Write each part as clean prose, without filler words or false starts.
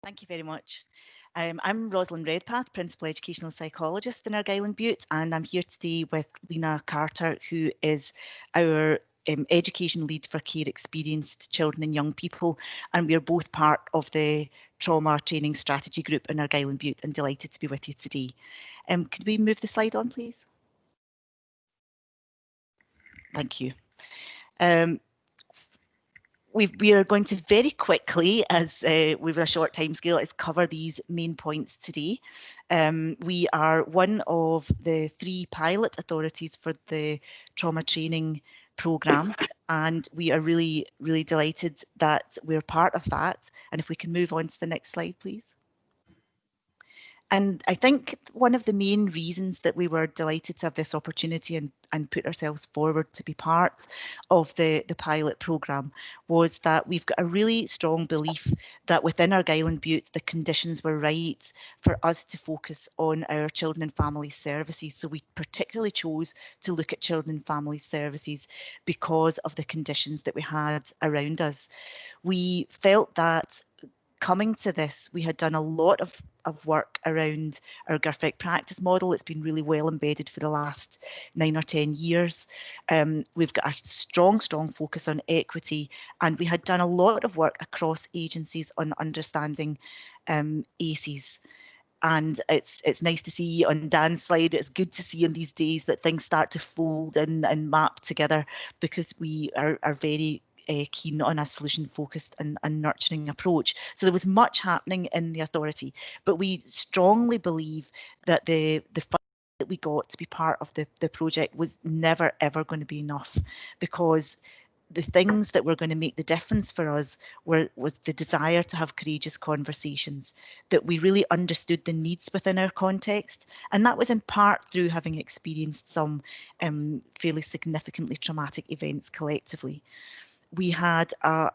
Thank you very much. I'm Rosalind Redpath, Principal Educational Psychologist in Argyll and Bute, and I'm here today with Lena Carter, who is our education lead for care experienced children and young people, and we are both part of the Trauma Training Strategy Group in Argyll and Bute, and delighted to be with you today. Could we move the slide on, please? Thank you. We are going to very quickly, as we've a short time scale, is cover these main points today. We are one of the 3 pilot authorities for the trauma training programme, and we are really, really delighted that we're part of that. And if we can move on to the next slide, please. And I think one of the main reasons that we were delighted to have this opportunity and put ourselves forward to be part of the pilot programme was that we've got a really strong belief that within Argyll and Bute the conditions were right for us to focus on our children and family services. So we particularly chose to look at children and family services because of the conditions that we had around us. We felt that coming to this, we had done a lot of work around our GIRFEC practice model. It's been really well embedded for the last 9 or 10 years. We've got a strong focus on equity, and we had done a lot of work across agencies on understanding ACEs. And it's nice to see on Dan's slide, it's good to see in these days that things start to fold in and map together, because we are very keen on a solution-focused and nurturing approach. So there was much happening in the authority, but we strongly believe that the funding that we got to be part of the project was never ever going to be enough, because the things that were going to make the difference for us was the desire to have courageous conversations, that we really understood the needs within our context, and that was in part through having experienced some fairly significantly traumatic events collectively. We have a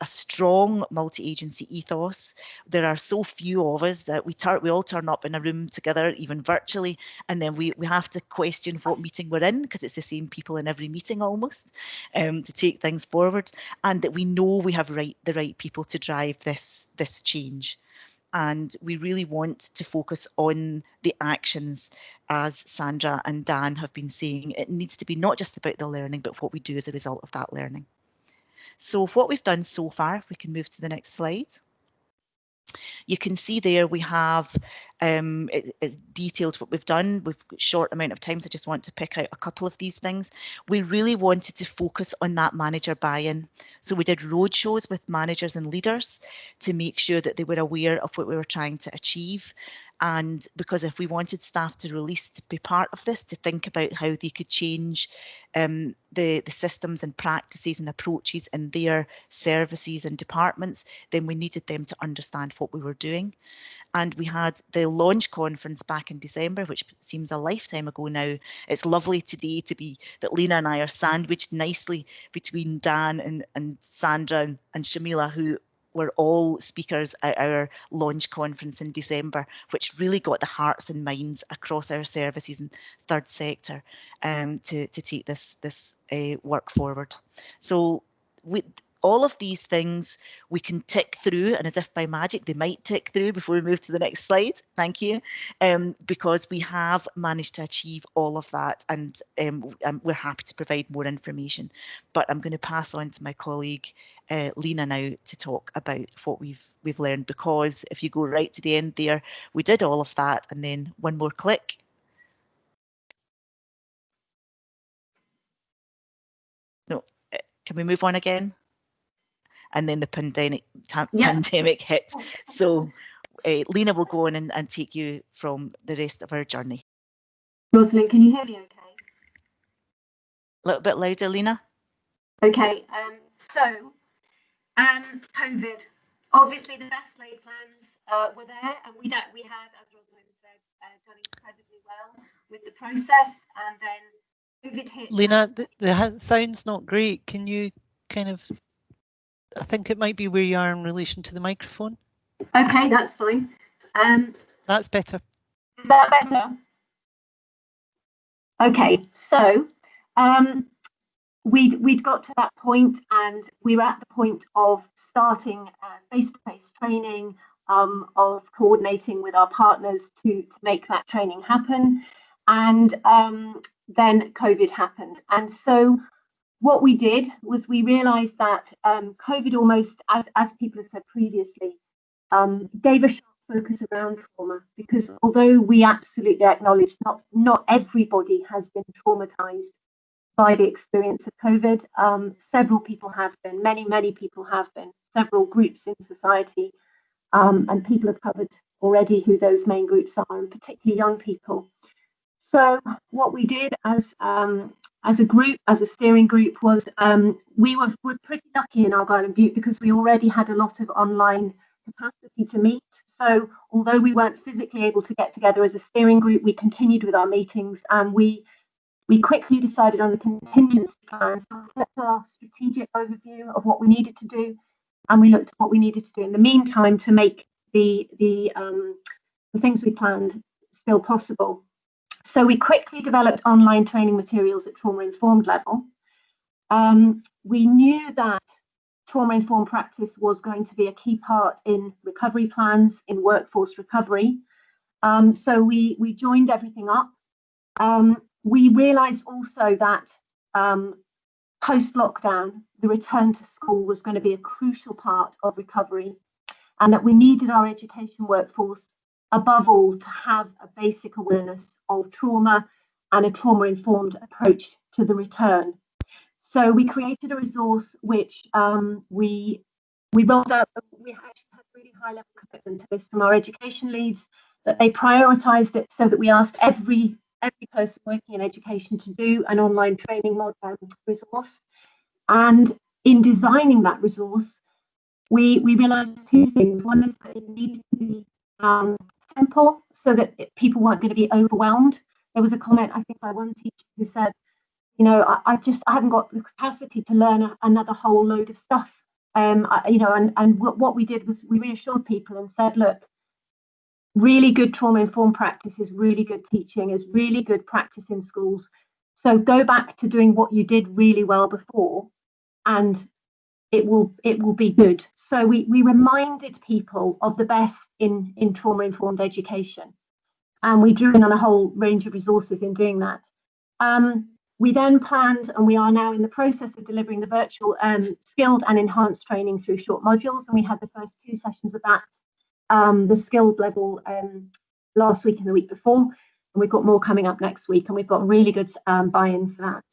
strong multi-agency ethos. There are so few of us that we all turn up in a room together, even virtually, and then we have to question what meeting we're in, because it's the same people in every meeting almost, to take things forward, and that we know we have the right people to drive this change. And we really want to focus on the actions, as Sandra and Dan have been saying. It needs to be not just about the learning, but what we do as a result of that learning. So what we've done so far, if we can move to the next slide. You can see there we have it's detailed what we've done. We've got a short amount of time, so I just want to pick out a couple of these things. We really wanted to focus on that manager buy-in. So we did roadshows with managers and leaders to make sure that they were aware of what we were trying to achieve. And because if we wanted staff to release to be part of this, to think about how they could change the systems and practices and approaches in their services and departments, then we needed them to understand what we were doing. And we had the launch conference back in December, which seems a lifetime ago now. It's lovely today to be that Lena and I are sandwiched nicely between Dan and Sandra and Shamila, who were all speakers at our launch conference in December, which really got the hearts and minds across our services and third sector to take this work forward. So with all of these things we can tick through, and as if by magic they might tick through before we move to the next slide. Thank you. Because we have managed to achieve all of that, and we're happy to provide more information. But I'm going to pass on to my colleague Lena now to talk about what we've learned, because if you go right to the end there, we did all of that, and then one more click. No, can we move on again? And then the pandemic hit. So Lena will go on and take you from the rest of our journey. Rosalind, can you hear me okay? A little bit louder, Lena. Okay, so COVID, obviously the best laid plans were there, and we had, as Rosalind said, done incredibly well with the process, and then COVID hit. Lena, the sound's not great. Can you kind of, I think it might be where you are in relation to the microphone. Okay, that's fine. That's better. Is that better? Okay, so we'd got to that point, and we were at the point of starting face-to-face training, of coordinating with our partners to make that training happen. And then COVID happened. And so what we did was we realized that COVID almost, as people have said previously, gave a sharp focus around trauma, because although we absolutely acknowledge not everybody has been traumatized by the experience of COVID, several people have been, many people have been, several groups in society, and people have covered already who those main groups are, and particularly young people. So what we did as a group, as a steering group, was we're pretty lucky in Argyll and Bute because we already had a lot of online capacity to meet. So although we weren't physically able to get together as a steering group, we continued with our meetings, and we quickly decided on the contingency plan. So we kept our strategic overview of what we needed to do, and we looked at what we needed to do in the meantime to make the things we planned still possible. So we quickly developed online training materials at trauma-informed level. We knew that trauma-informed practice was going to be a key part in recovery plans, in workforce recovery. So we joined everything up. We realised also that post-lockdown, the return to school was going to be a crucial part of recovery, and that we needed our education workforce, above all, to have a basic awareness of trauma and a trauma-informed approach to the return. So we created a resource which we rolled out. We actually had really high level commitment to this from our education leads, that they prioritised it so that we asked every person working in education to do an online training resource. And in designing that resource, we realised two things. One is that it needed to be simple, so that people weren't going to be overwhelmed. There was a comment, I think, by one teacher who said, you know, I haven't got the capacity to learn another whole load of stuff. You know, and what we did was we reassured people and said, look, really good trauma-informed practice is really good teaching, is really good practice in schools. So go back to doing what you did really well before, and it will be good. So we reminded people of the best in trauma-informed education, and we drew in on a whole range of resources in doing that. We then planned, and we are now in the process of delivering the virtual skilled and enhanced training through short modules, and we had the first 2 sessions of that, the skilled level, last week and the week before, and we've got more coming up next week, and we've got really good buy-in for that.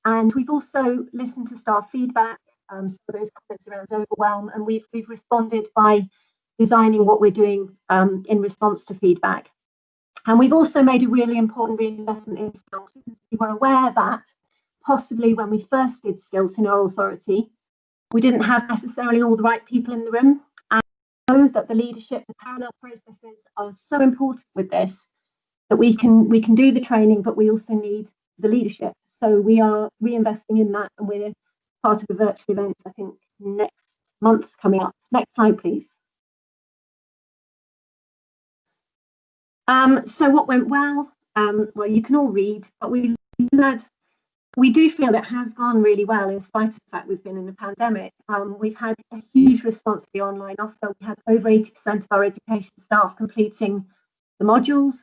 And we've also listened to staff feedback, some of those comments around overwhelm, and we've responded by designing what we're doing in response to feedback. And we've also made a really important reinvestment in skills, because we were aware that possibly when we first did skills in our authority, we didn't have necessarily all the right people in the room. And I know that the leadership, the parallel processes are so important with this, that we can do the training, but we also need the leadership. So we are reinvesting in that, and we're part of a virtual event, I think, next month coming up. Next slide, please. So what went well? Well, you can all read, but we do feel it has gone really well, in spite of the fact we've been in a pandemic. We've had a huge response to the online offer. We had over 80% of our education staff completing the modules.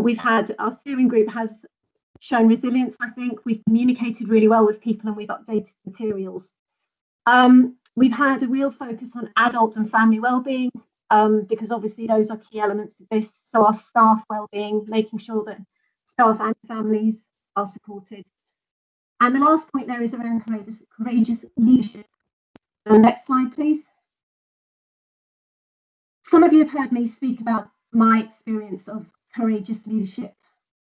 We've had, our steering group has shown resilience, I think. We've communicated really well with people, and we've updated materials. We've had a real focus on adult and family wellbeing, because obviously those are key elements of this. So our staff wellbeing, making sure that staff and families are supported. And the last point there is around courageous leadership. Next slide, please. Some of you have heard me speak about my experience of courageous leadership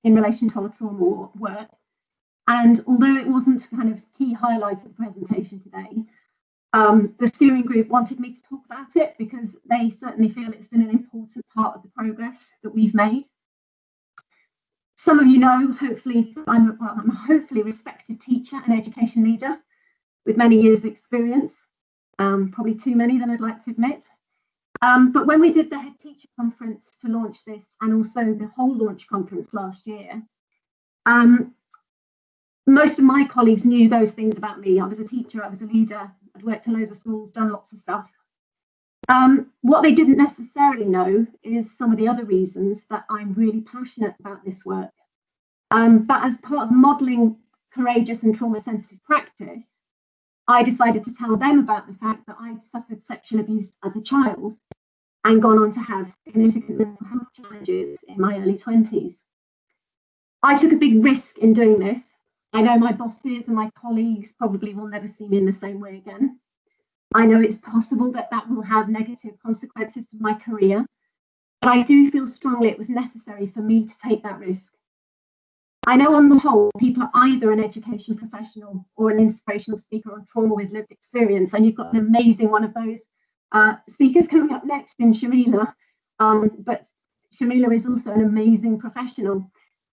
in relation to our trauma work. And although it wasn't kind of key highlights of the presentation today, the steering group wanted me to talk about it because they certainly feel it's been an important part of the progress that we've made. Some of you know, hopefully, I'm a hopefully respected teacher and education leader with many years of experience, probably too many than I'd like to admit. But when we did the head teacher conference to launch this, and also the whole launch conference last year, most of my colleagues knew those things about me. I was a teacher, I was a leader, I'd worked in loads of schools, done lots of stuff. What they didn't necessarily know is some of the other reasons that I'm really passionate about this work. But as part of modelling courageous and trauma-sensitive practice, I decided to tell them about the fact that I'd suffered sexual abuse as a child and gone on to have significant mental health challenges in my early 20s. I took a big risk in doing this. I know my bosses and my colleagues probably will never see me in the same way again. I know it's possible that that will have negative consequences for my career, but I do feel strongly it was necessary for me to take that risk. I know on the whole, people are either an education professional or an inspirational speaker on trauma with lived experience, and you've got an amazing one of those speakers coming up next in Shamila, but Shamila is also an amazing professional.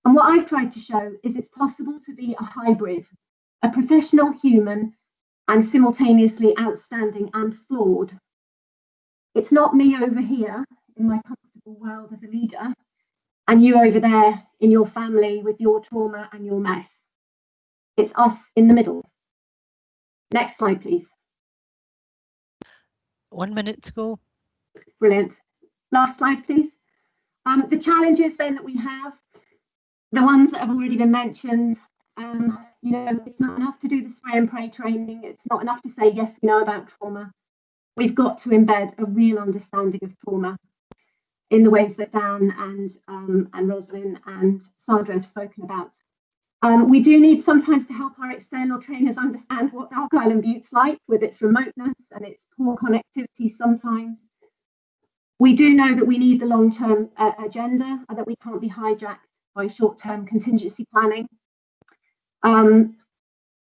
And what I've tried to show is it's possible to be a hybrid, a professional human and simultaneously outstanding and flawed. It's not me over here in my comfortable world as a leader and you over there in your family with your trauma and your mess. It's us in the middle. Next slide, please. 1 minute to go. Brilliant. Last slide, please. The challenges then that we have, the ones that have already been mentioned, you know, it's not enough to do the spray and pray training. It's not enough to say, yes, we know about trauma. We've got to embed a real understanding of trauma in the ways that Dan and Rosalind and Sandra have spoken about. We do need sometimes to help our external trainers understand what Argyll and Bute's like with its remoteness and its poor connectivity sometimes. We do know that we need the long-term agenda and that we can't be hijacked by short-term contingency planning.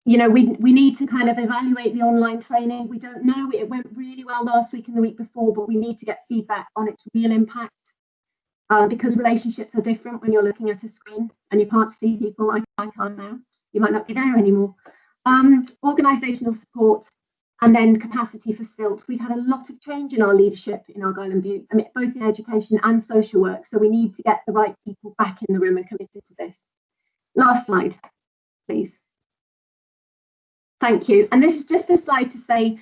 You know, we need to kind of evaluate the online training. We don't know, it went really well last week and the week before, but we need to get feedback on its real impact because relationships are different when you're looking at a screen and you can't see people like I can now. You might not be there anymore. Organisational support and then capacity for STILT. We've had a lot of change in our leadership in Argyll and Bute, I mean, both in education and social work. So we need to get the right people back in the room and committed to this. Last slide, please. Thank you. And this is just a slide to say,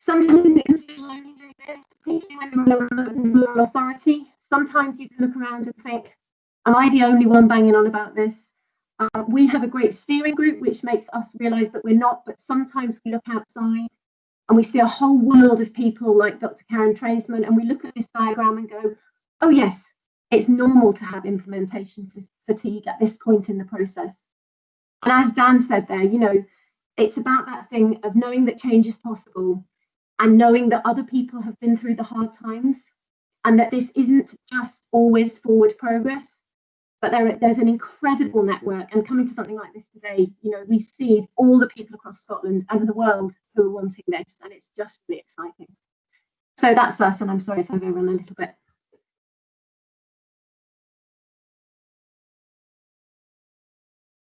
sometimes it can feel lonely doing this, particularly when you're in a rural authority. Sometimes you can look around and think, am I the only one banging on about this? We have a great steering group, which makes us realise that we're not, but sometimes we look outside and we see a whole world of people like Dr. Karen Treisman, and we look at this diagram and go, oh yes, it's normal to have implementation fatigue at this point in the process. And as Dan said there, you know, it's about that thing of knowing that change is possible and knowing that other people have been through the hard times and that this isn't just always forward progress, but there's an incredible network. And coming to something like this today, you know, we see all the people across Scotland and the world who are wanting this, and it's just really exciting. So that's us, and I'm sorry if I've overrun a little bit.